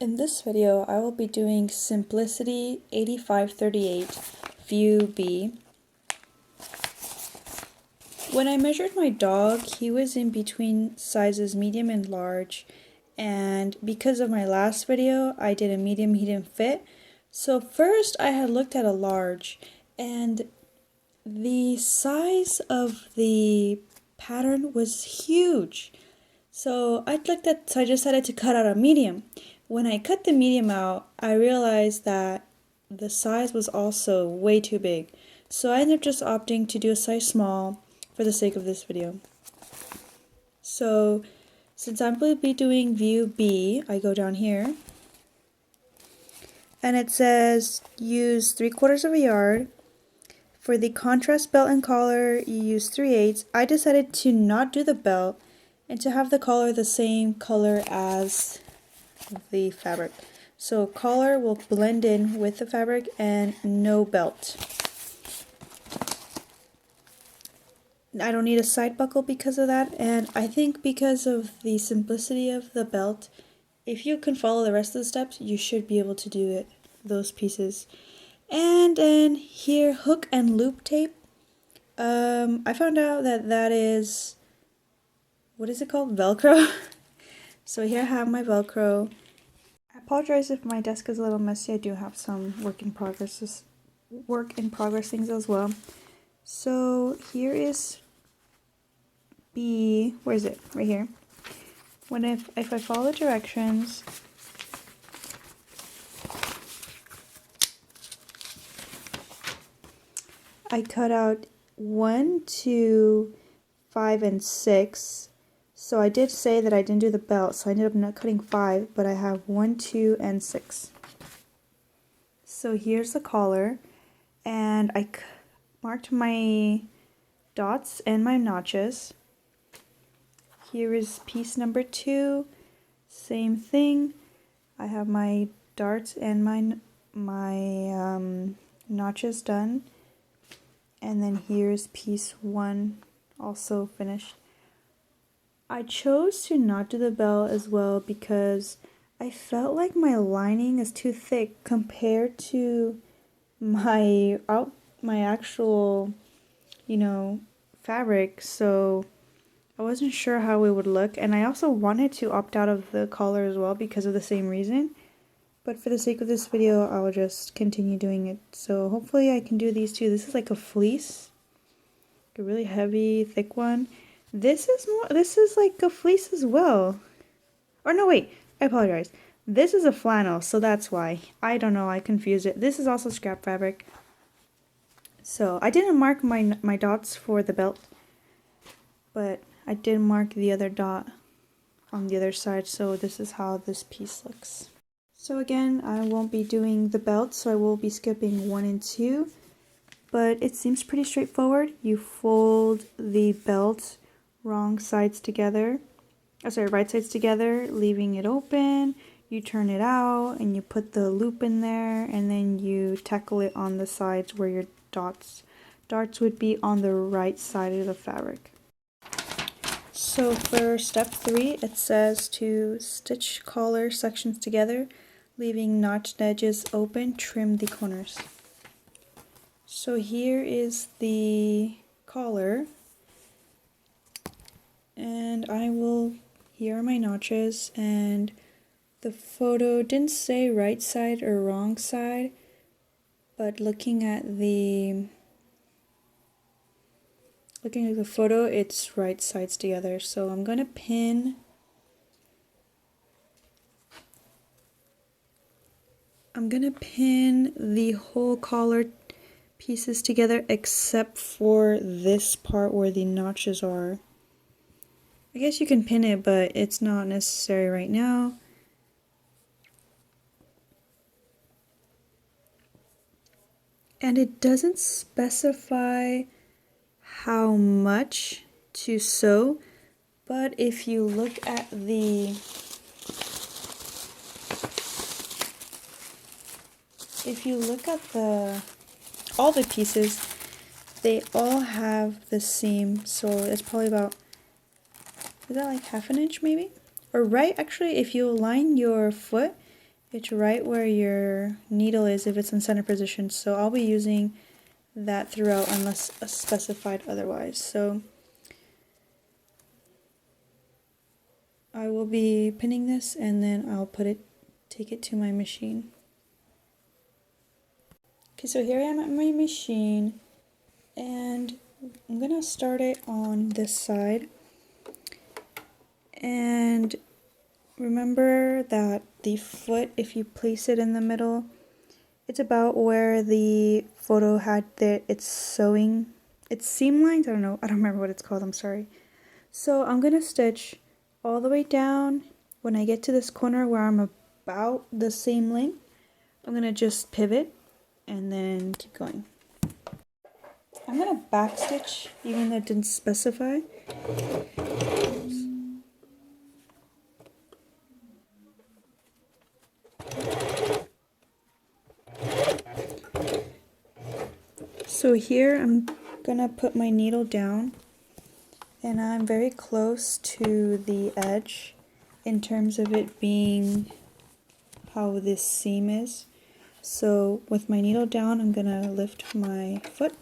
In this video, I will be doing Simplicity 8538 View B. When I measured my dog, he was in between sizes medium and large, and because of my last video, I did a medium, he didn't fit. So first I had looked at a large, and the size of the pattern was huge. So I decided to cut out a medium. When I cut the medium out, I realized that the size was also way too big. So I ended up just opting to do a size small for the sake of this video. So since I'm going to be doing view B, I go down here. And it says use 3/4 of a yard. For the contrast belt and collar, you use 3/8. I decided to not do the belt and to have the collar the same color as the fabric. So collar will blend in with the fabric and no belt. I don't need a side buckle because of that, and I think because of the simplicity of the belt, if you can follow the rest of the steps, you should be able to do those pieces. And then here, hook and loop tape. I found out that is, what is it called? Velcro. So here I have my Velcro. I apologize if my desk is a little messy. I do have some work in progress things as well. So here is B. Where is it? Right here. If I follow the directions, I cut out 1, 2, 5, and 6. So I did say that I didn't do the belt, so I ended up not cutting 5, but I have 1, 2, and 6. So here's the collar, and I marked my dots and my notches. Here is piece number 2, same thing. I have my darts and my notches done. And then here's piece 1, also finished. I chose to not do the belt as well because I felt like my lining is too thick compared to my actual, fabric. So I wasn't sure how it would look, and I also wanted to opt out of the collar as well because of the same reason. But for the sake of this video, I'll just continue doing it. So hopefully I can do these two. This is like a fleece, a really heavy, thick one. This is like a fleece as well. Or no, wait, I apologize. This is a flannel, so that's why. I don't know, I confused it. This is also scrap fabric. So I didn't mark my dots for the belt, but I did mark the other dot on the other side, so this is how this piece looks. So again, I won't be doing the belt, so I will be skipping 1 and 2, but it seems pretty straightforward. You fold the belt right sides together, leaving it open. You turn it out and you put the loop in there, and then you tackle it on the sides where your darts would be on the right side of the fabric. So for step 3, it says to stitch collar sections together, leaving notched edges open, trim the corners. So here is the collar, and here are my notches, and the photo didn't say right side or wrong side, but looking at the photo, it's right sides together. So I'm gonna pin the whole collar pieces together except for this part where the notches are. I guess you can pin it, but it's not necessary right now. And it doesn't specify how much to sew, but if you look at all the pieces, they all have the same, so it's probably about, is that like 1/2 inch maybe? Or right, actually, if you align your foot it's right where your needle is if it's in center position. So I'll be using that throughout unless specified otherwise. So I will be pinning this and then I'll take it to my machine. Okay, so here I am at my machine and I'm gonna start it on this side. And remember that the foot, if you place it in the middle, it's about where the photo had its seam lines. I don't remember what it's called, I'm sorry. So I'm gonna stitch all the way down. When I get to this corner where I'm about the same length, I'm gonna just pivot and then keep going. I'm gonna back stitch even though it didn't specify. So here I'm gonna put my needle down and I'm very close to the edge in terms of it being how this seam is. So with my needle down, I'm gonna lift my foot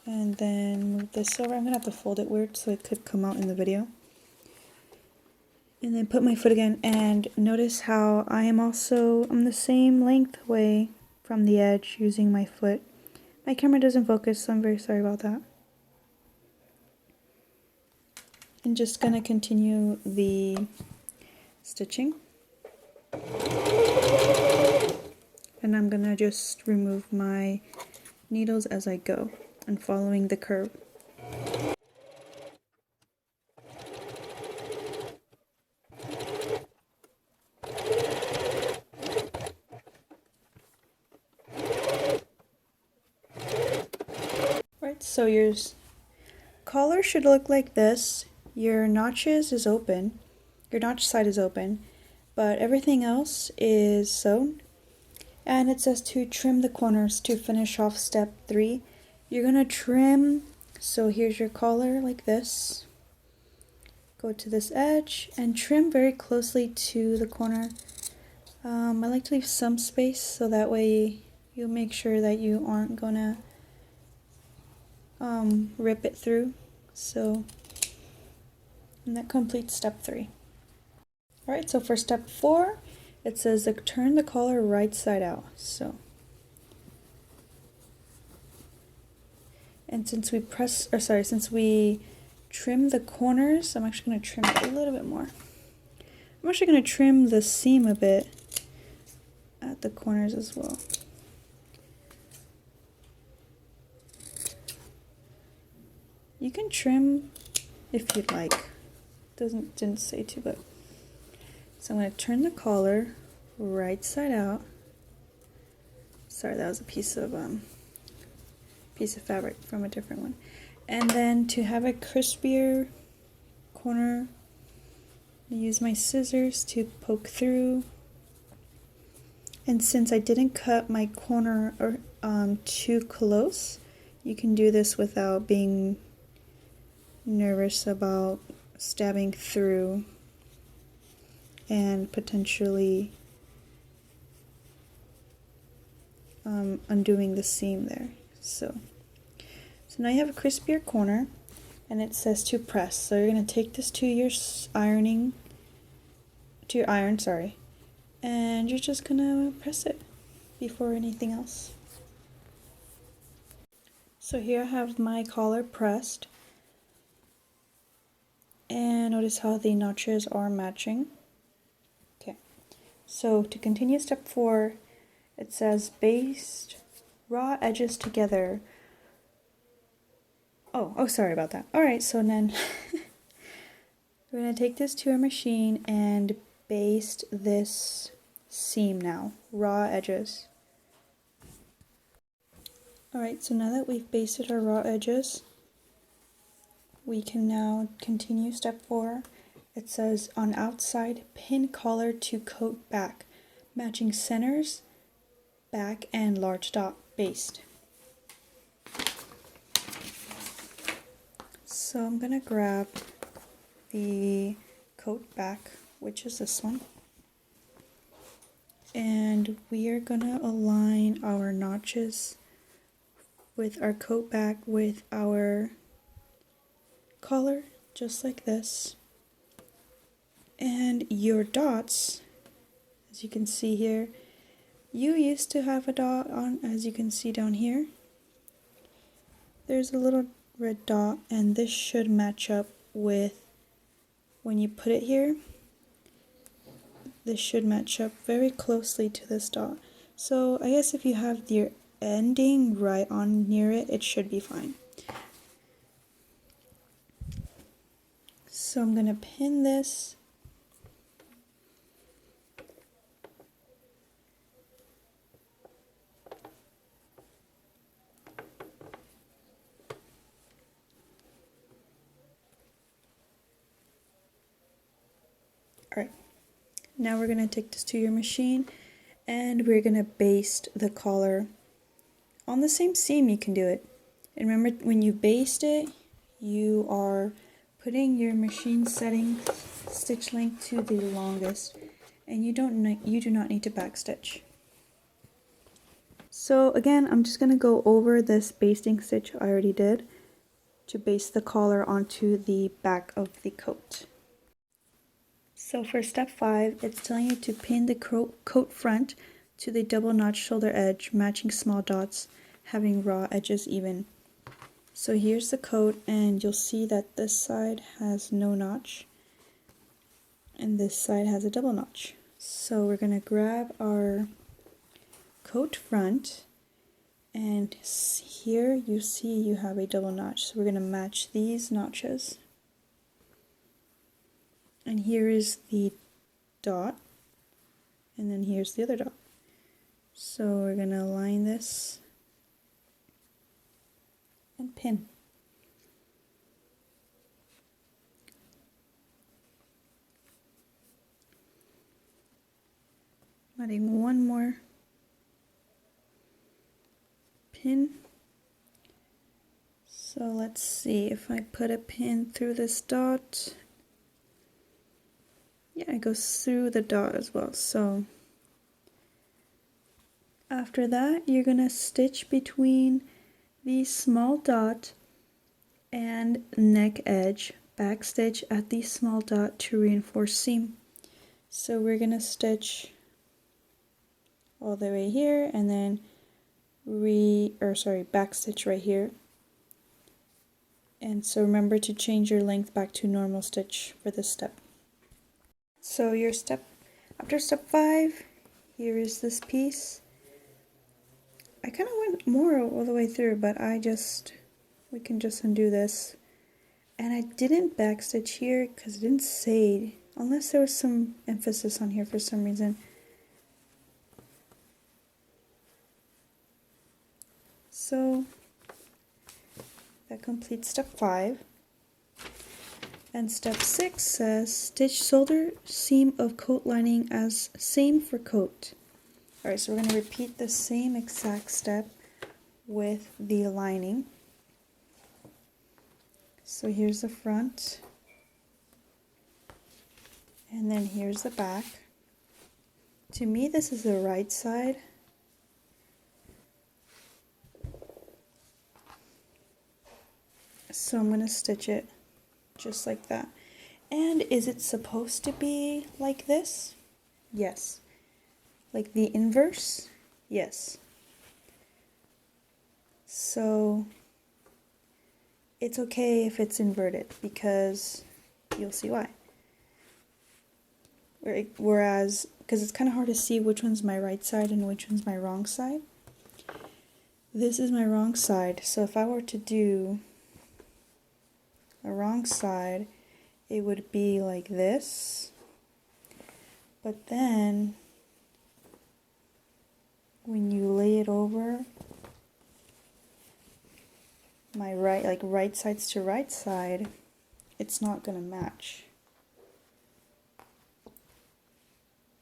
and then move this over. I'm gonna have to fold it weird so it could come out in the video. And then put my foot again and notice how I am also on the same length away from the edge using my foot. My camera doesn't focus, so I'm very sorry about that. I'm just gonna continue the stitching. And I'm gonna just remove my needles as I go and following the curve. Right, so your collar should look like this. Your notches is open, your notch side is open, but everything else is sewn. And it says to trim the corners to finish off step 3. You're gonna trim, so here's your collar like this. Go to this edge and trim very closely to the corner. I like to leave some space so that way you'll make sure that you aren't gonna rip it through. So, and that completes step 3. Alright, so for step 4, it says turn the collar right side out. So, and since we trim the corners, I'm actually going to trim it a little bit more. I'm actually going to trim the seam a bit at the corners as well. You can trim if you'd like. Didn't say to, but so I'm going to turn the collar right side out. Sorry, that was a piece of fabric from a different one. And then to have a crispier corner, I use my scissors to poke through. And since I didn't cut my corner too close, you can do this without being nervous about stabbing through and potentially undoing the seam there. So now you have a crispier corner, and it says to press. So you're going to take this to your iron, and you're just going to press it before anything else. So here I have my collar pressed, and notice how the notches are matching. Okay, so to continue step 4, it says baste raw edges together. Oh, sorry about that. Alright, so then we're going to take this to our machine and baste this seam now, raw edges. Alright, so now that we've basted our raw edges, we can now continue step 4. It says on outside, pin collar to coat back, matching centers, back, and large dot baste. So I'm going to grab the coat back, which is this one. And we are gonna align our notches with our coat back with our collar, just like this. And your dots, as you can see here, you used to have a dot on, as you can see down here. There's a little red dot, and this should match up with, when you put it here, this should match up very closely to this dot. So I guess if you have your ending right on near it, it should be fine. So I'm gonna pin this. Alright, now we're gonna take this to your machine and we're gonna baste the collar. On the same seam you can do it. And remember, when you baste it, you are putting your machine setting stitch length to the longest, and you do not need to backstitch. So again, I'm just gonna go over this basting stitch I already did to baste the collar onto the back of the coat. So for step 5, it's telling you to pin the coat front to the double notch shoulder edge, matching small dots, having raw edges even. So here's the coat, and you'll see that this side has no notch and this side has a double notch. So we're going to grab our coat front, and here you see you have a double notch. So we're going to match these notches. And here is the dot, and then here's the other dot. So we're going to align this and pin. Adding one more pin. So let's see if I put a pin through this dot. Yeah, it goes through the dot as well. So after that, you're gonna stitch between the small dot and neck edge, back stitch at the small dot to reinforce seam. So we're gonna stitch all the way here, and then back stitch right here. And so remember to change your length back to normal stitch for this step. So your after step 5, here is this piece. I kind of went more all the way through, but we can just undo this. And I didn't backstitch here because it didn't say, unless there was some emphasis on here for some reason. So that completes step 5. And step 6 says stitch shoulder seam of coat lining as same for coat. Alright, so we're going to repeat the same exact step with the lining. So here's the front, and then here's the back. To me, this is the right side. So I'm going to stitch it just like that. And is it supposed to be like this? Yes. Like the inverse? Yes. So it's okay if it's inverted, because you'll see why. Whereas, because it's kind of hard to see which one's my right side and which one's my wrong side. This is my wrong side, so if I were to do the wrong side, it would be like this. But then when you lay it over my right sides to right side, it's not going to match.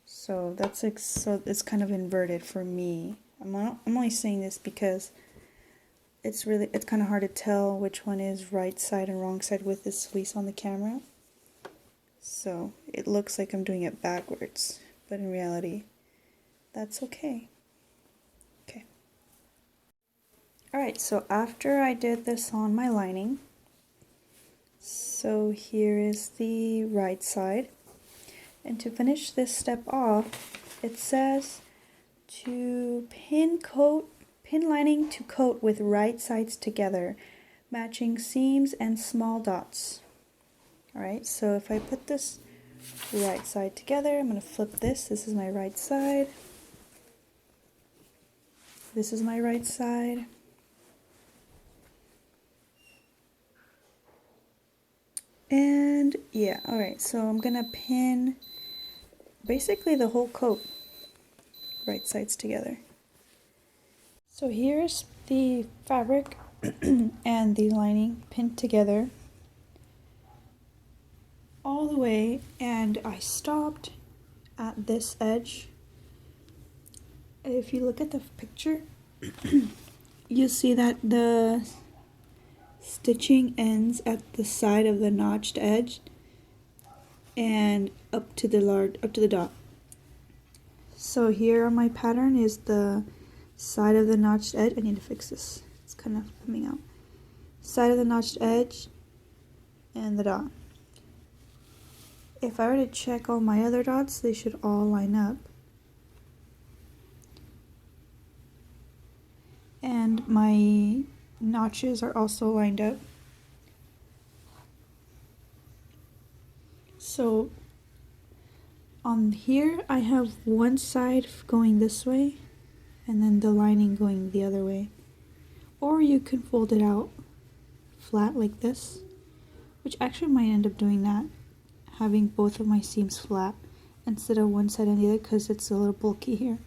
So it's kind of inverted for me. I'm only saying this because it's kind of hard to tell which one is right side and wrong side with this fleece on the camera. So it looks like I'm doing it backwards, but in reality that's okay. Okay. Alright, so after I did this on my lining, so here is the right side. And to finish this step off, it says to pin lining to coat with right sides together, matching seams and small dots. Alright, so if I put this right side together, I'm going to flip this. This is my right side. This is my right side. And yeah, alright, so I'm going to pin basically the whole coat, right sides together. So here's the fabric and the lining pinned together all the way, and I stopped at this edge. If you look at the picture, you'll see that the stitching ends at the side of the notched edge and up to the dot. So here on my pattern is the side of the notched edge. I need to fix this. It's kind of coming out. Side of the notched edge and the dot. If I were to check all my other dots, they should all line up. And my notches are also lined up. So on here I have one side going this way and then the lining going the other way. Or you could fold it out flat like this, which actually might end up doing that, having both of my seams flat instead of one side and the other, because it's a little bulky here.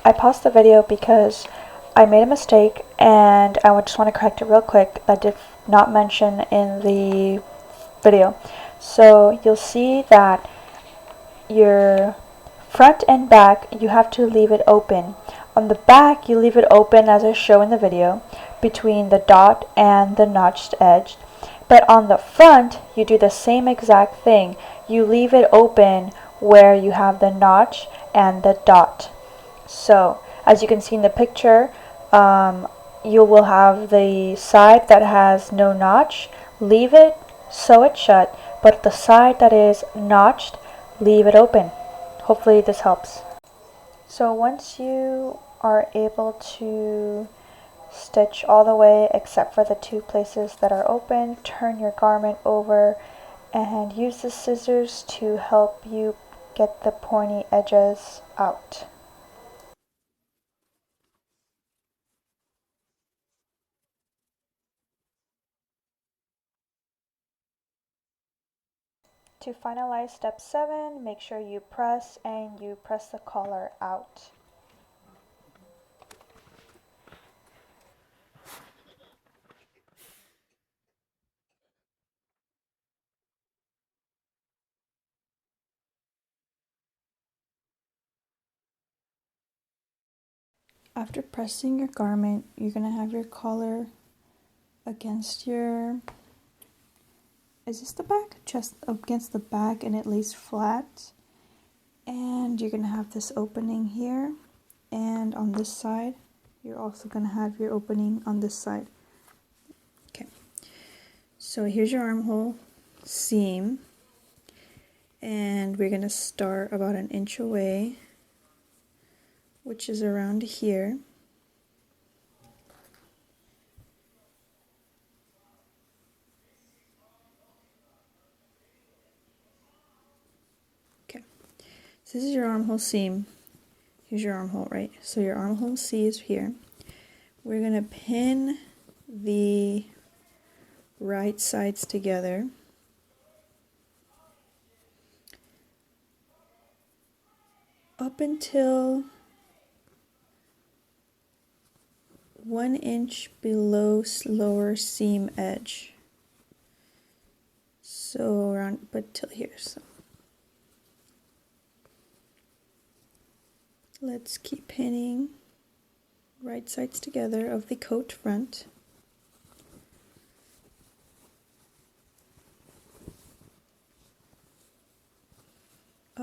I paused the video because I made a mistake and I just want to correct it real quick. I did not mention in the video. So you'll see that your front and back, you have to leave it open. On the back, you leave it open as I show in the video, between the dot and the notched edge. But on the front, you do the same exact thing. You leave it open where you have the notch and the dot. So, as you can see in the picture, you will have the side that has no notch, leave it, sew it shut, but the side that is notched, leave it open. Hopefully this helps. So once you are able to stitch all the way except for the two places that are open, turn your garment over and use the scissors to help you get the pointy edges out. To finalize step 7, make sure you press the collar out. After pressing your garment, you're going to have your collar against your, is this the back? Just against the back, and it lays flat. And you're going to have this opening here, and on this side you're also going to have your opening on this side. Okay, so here's your armhole seam, and we're going to start about an inch away, which is around here. Okay, so this is your armhole seam. Here's your armhole, right? So your armhole C is here. We're going to pin the right sides together. Up until 1 inch below lower seam edge. So around, but till here. So let's keep pinning right sides together of the coat front.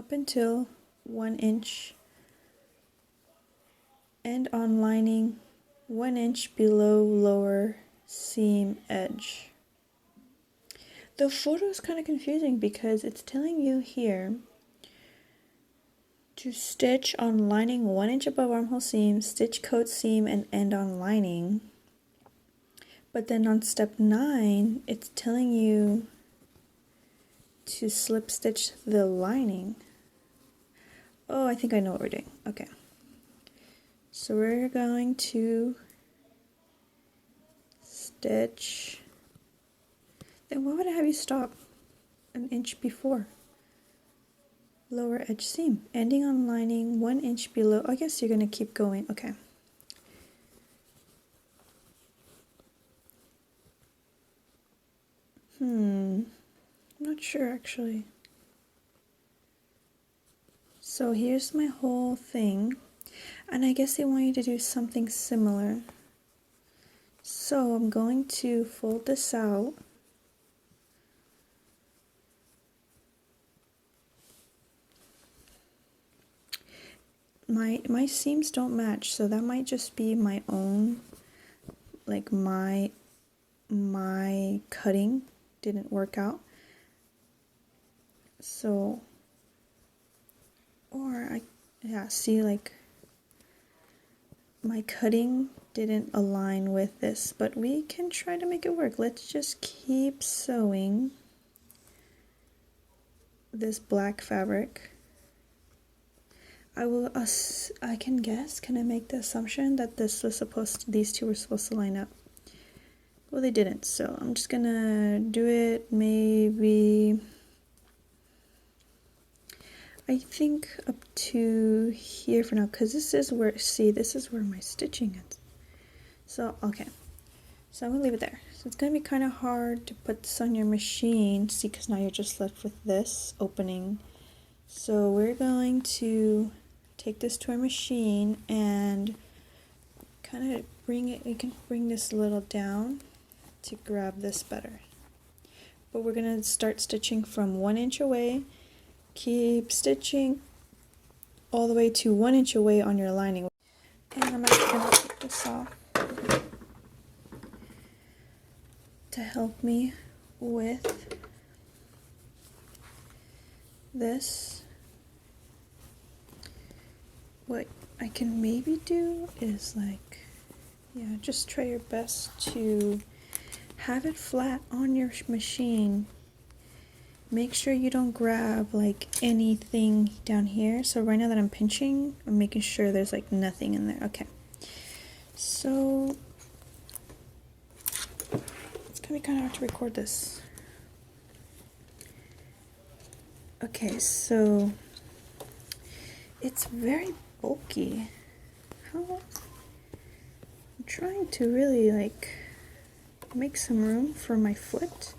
up until 1 inch, and on lining 1 inch below lower seam edge. The photo is kind of confusing because it's telling you here to stitch on lining 1 inch above armhole seam, stitch coat seam, and end on lining. But then on step 9, it's telling you to slip stitch the lining. Oh, I think I know what we're doing. Okay. So we're going to stitch. Then why would I have you stop an inch before? Lower edge seam, ending on lining 1 inch below. I guess you're gonna keep going. Okay. I'm not sure actually. So here's my whole thing, and I guess they want you to do something similar. So I'm going to fold this out. My seams don't match, so that might just be my own, like my cutting didn't work out. So, or see, like my cutting didn't align with this, but we can try to make it work. Let's just keep sewing this black fabric. I can guess, can I make the assumption that these two were supposed to line up? Well, they didn't, so I'm just gonna do it maybe, I think up to here for now, because this is where, see, this is where my stitching is. So, okay. So I'm gonna leave it there. So it's gonna be kind of hard to put this on your machine, see, because now you're just left with this opening. So we're going to take this to our machine and kind of bring it, we can bring this a little down to grab this better. But we're going to start stitching from 1 inch away, keep stitching all the way to 1 inch away on your lining. And I'm actually going to take this off to help me with this. What I can maybe do is like, yeah, just try your best to have it flat on your machine. Make sure you don't grab like anything down here. So right now that I'm pinching, I'm making sure there's like nothing in there. Okay. So it's gonna be kind of hard to record this. Okay, so it's very bulky. How? I'm trying to really like make some room for my foot.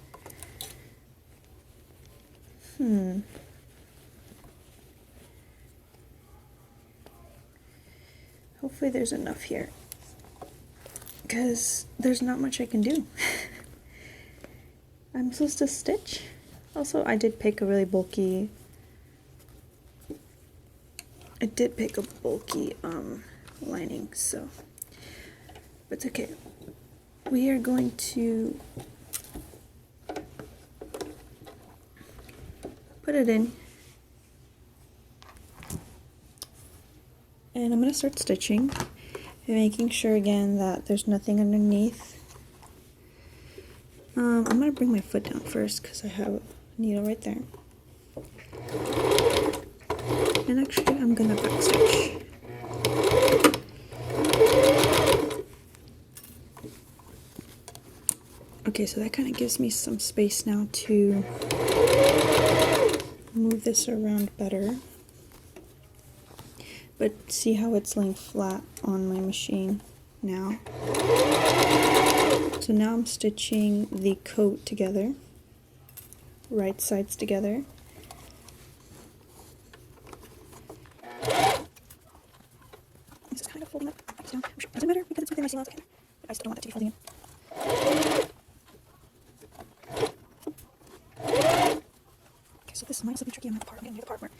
Hopefully there's enough here, because there's not much I can do. I'm supposed to stitch. Also, I did pick a really bulky, lining, so, but it's okay. We are going to put it in, and I'm going to start stitching and making sure again that there's nothing underneath. I'm going to bring my foot down first because I have a needle right there. And actually, I'm going to back stitch. Okay, so that kind of gives me some space now to move this around better. But see how it's laying flat on my machine now. So now I'm stitching the coat together, right sides together. This is kind of folding up. Down. Doesn't matter because it's within my seam allowance, okay. But I still don't want it to be folding in. Okay, so this might also be tricky on my part. I'm going to do the part where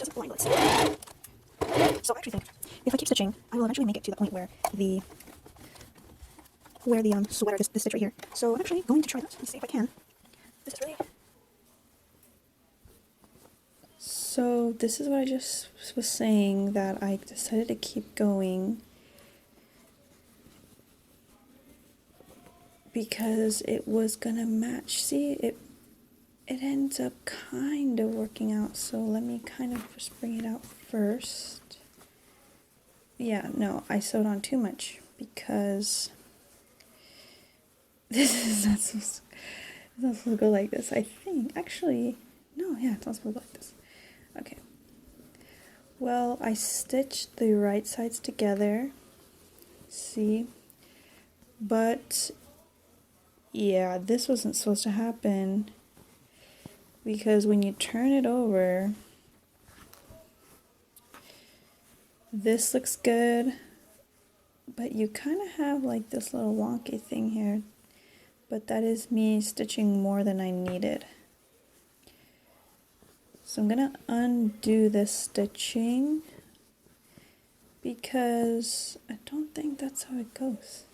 it doesn't blind, let's see. So I actually think if I keep stitching, I will eventually make it to the point where the sweater, this stitch right here. So I'm actually going to try that and see if I can. This is really... So this is what I just was saying, that I decided to keep going because it was gonna match. See, it ends up kind of working out. So let me kind of just bring it out first. Yeah, no, I sewed on too much because this is not supposed to go like this, I think. Actually, no, yeah, it's not supposed to go like this. Okay. Well, I stitched the right sides together. See? But, yeah, this wasn't supposed to happen because when you turn it over, this looks good, but you kind of have like this little wonky thing here. But that is me stitching more than I needed. So I'm gonna undo this stitching because I don't think that's how it goes.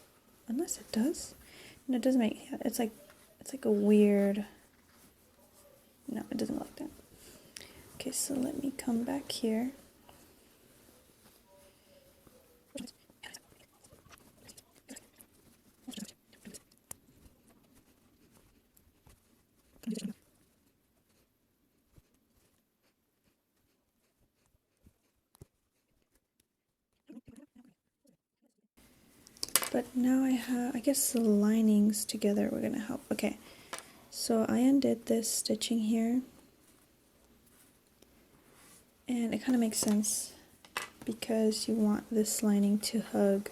Unless it does. And it doesn't make, it's like a weird, no, it doesn't go like that. Okay, so let me come back here. But now I guess the linings together were gonna help. Okay, so I undid this stitching here. And it kind of makes sense because you want this lining to hug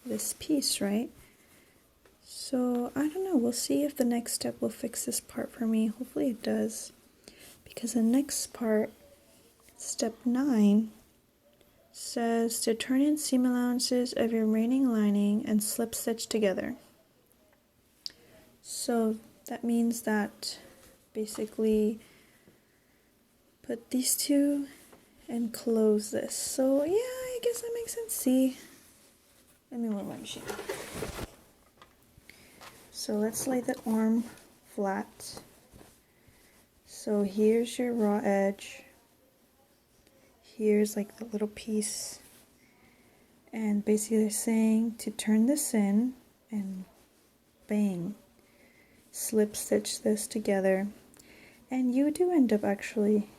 this piece, right? So I don't know, we'll see if the next step will fix this part for me. Hopefully it does, because the next part, step 9, says to turn in seam allowances of your remaining lining and slip stitch together. So that means that basically put these two and close this. So yeah, I guess that makes sense. See, let me move my machine. So let's lay the arm flat. So here's your raw edge. Here's like the little piece. And basically they're saying to turn this in and bang, slip stitch this together. And you do end up actually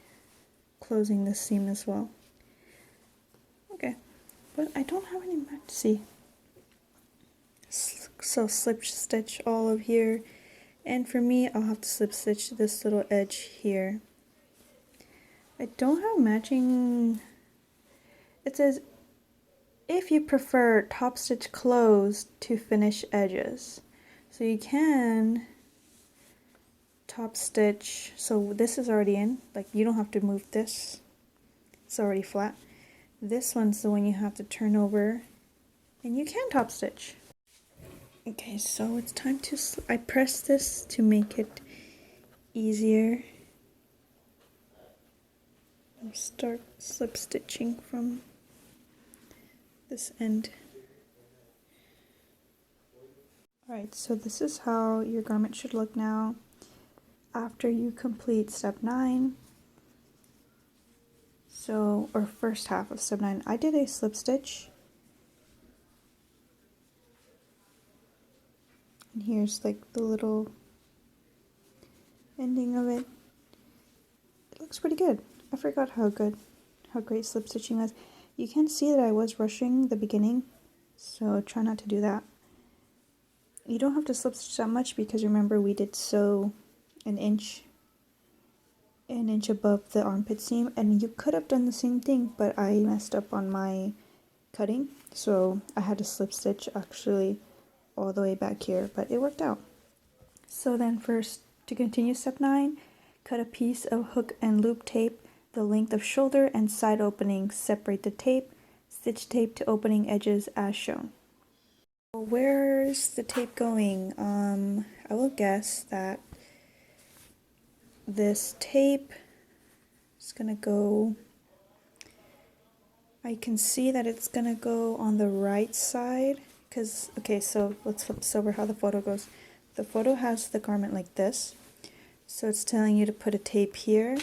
closing the seam as well. Okay, but I don't have any match. See, so slip stitch all of here, and for me I'll have to slip stitch this little edge here. I don't have matching. It says if you prefer top stitch closed to finish edges, so you can top stitch. So this is already in, like you don't have to move this, it's already flat. This one's the one you have to turn over, and you can top stitch. Okay, so it's time to, I press this to make it easier. I'll start slip stitching from this end. Alright, so this is how your garment should look now after you complete step 9. So, or first half of step 9. I did a slip stitch. And here's like the little ending of it. It looks pretty good. I forgot how great slip stitching was. You can see that I was rushing the beginning, so try not to do that. You don't have to slip stitch that much because remember we did sew an inch above the armpit seam, and you could have done the same thing, but I messed up on my cutting, so I had to slip stitch actually all the way back here, but it worked out. So then first, to continue step 9, cut a piece of hook and loop tape the length of shoulder and side openings. Separate the tape, stitch tape to opening edges as shown. Where's the tape going? I will guess that this tape It's gonna go, I can see that it's gonna go on the right side, because, okay, so let's flip this over how the photo goes. The photo has the garment like this, so it's telling you to put a tape here.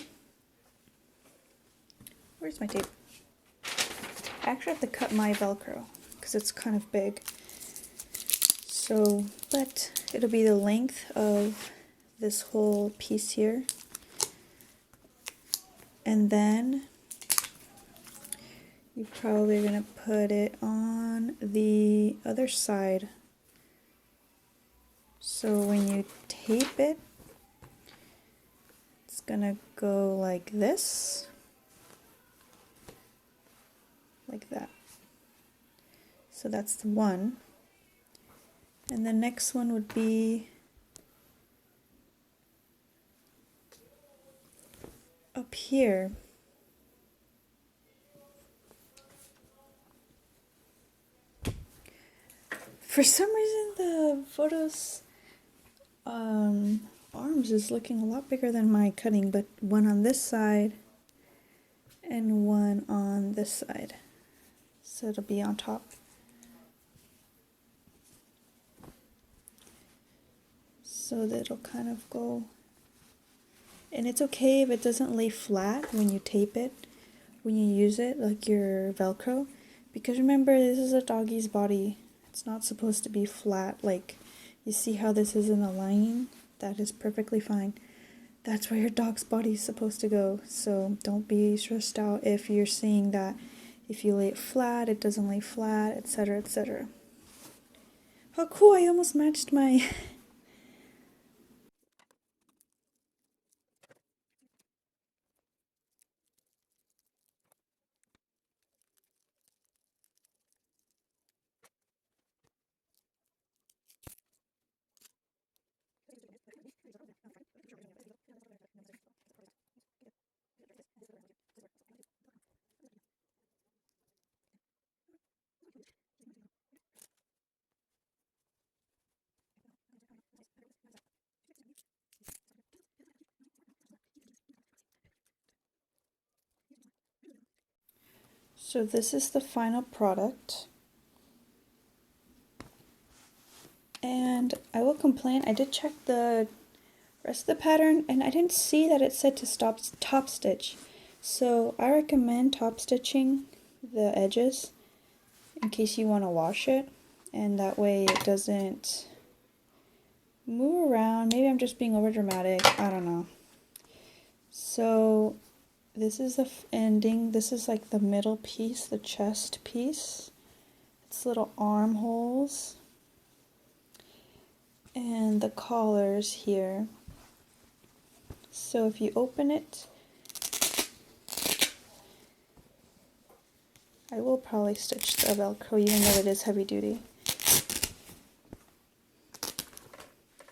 Where's my tape? I actually have to cut my Velcro, because it's kind of big. So, but it'll be the length of this whole piece here. And then you're probably going to put it on the other side. So when you tape it, it's going to go like this. Like that. So that's the one. And the next one would be up here. For some reason the photo's arms is looking a lot bigger than my cutting, but one on this side and one on this side. So it'll be on top. So that it'll kind of go, and it's okay if it doesn't lay flat when you tape it, when you use it, like your Velcro, because remember, this is a doggy's body. It's not supposed to be flat, like you see how this is in the lining? That is perfectly fine. That's where your dog's body is supposed to go, so don't be stressed out if you're seeing that if you lay it flat, it doesn't lay flat, etc., etc. Oh cool, I almost matched my So this is the final product. And I will complain, I did check the rest of the pattern and I didn't see that it said to stop top stitch. So I recommend top stitching the edges in case you want to wash it, and that way it doesn't move around. Maybe I'm just being over dramatic, I don't know. So this is the ending. This is like the middle piece, the chest piece. It's little armholes. And the collars here. So if you open it, I will probably stitch the Velcro even though it is heavy duty.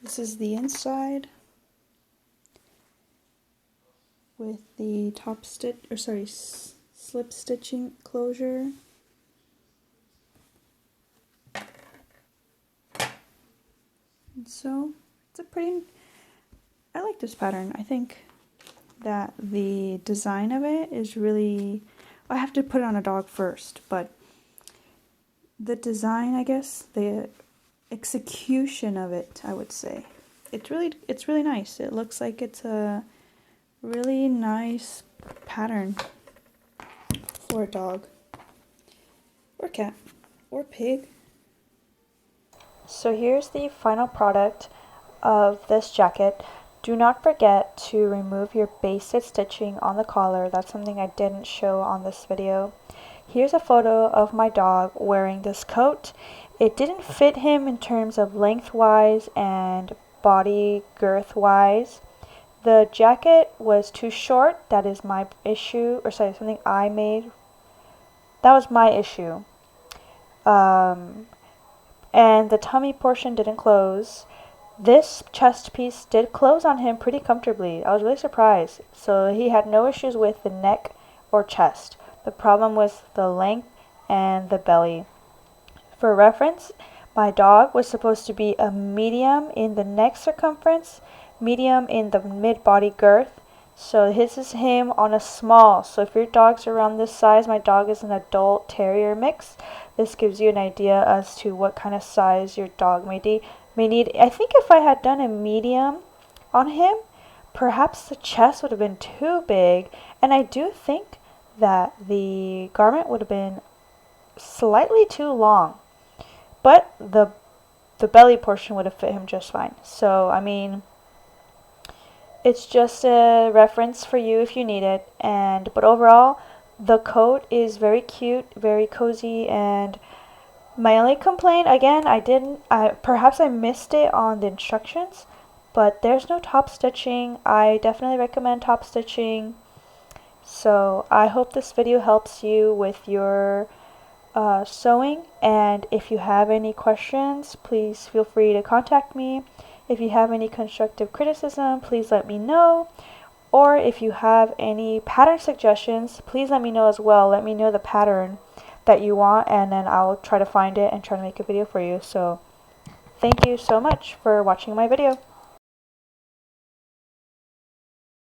This is the inside with the top stitch, or sorry, slip stitching closure. And so it's a pretty, I like this pattern. I think that the design of it is really, I have to put it on a dog first, but the design, I guess, the execution of it, I would say, it's really nice. It looks like it's a really nice pattern for a dog or cat or pig. So here's the final product of this jacket. Do not forget to remove your basic stitching on the collar. That's something I didn't show on this video. Here's a photo of my dog wearing this coat. It didn't fit him in terms of lengthwise and body girth wise. The jacket was too short. That is my issue, or sorry, something I made. That was my issue. And the tummy portion didn't close. This chest piece did close on him pretty comfortably. I was really surprised. So he had no issues with the neck or chest. The problem was the length and the belly. For reference, my dog was supposed to be a medium in the neck circumference, medium in the mid-body girth, So his is him on a small. So if your dog's around this size, my dog is an adult terrier mix. This gives you an idea as to what kind of size your dog may need. I think if I had done a medium on him, perhaps the chest would have been too big, and I do think that the garment would have been slightly too long, but the belly portion would have fit him just fine. So I mean, it's just a reference for you if you need it. And but overall, the coat is very cute, very cozy, and my only complaint, again, perhaps I missed it on the instructions, but there's no top stitching. I definitely recommend top stitching. So I hope this video helps you with your sewing, and if you have any questions, please feel free to contact me. If you have any constructive criticism, please let me know. Or if you have any pattern suggestions, please let me know as well. Let me know the pattern that you want, and then I'll try to find it and try to make a video for you. So thank you so much for watching my video.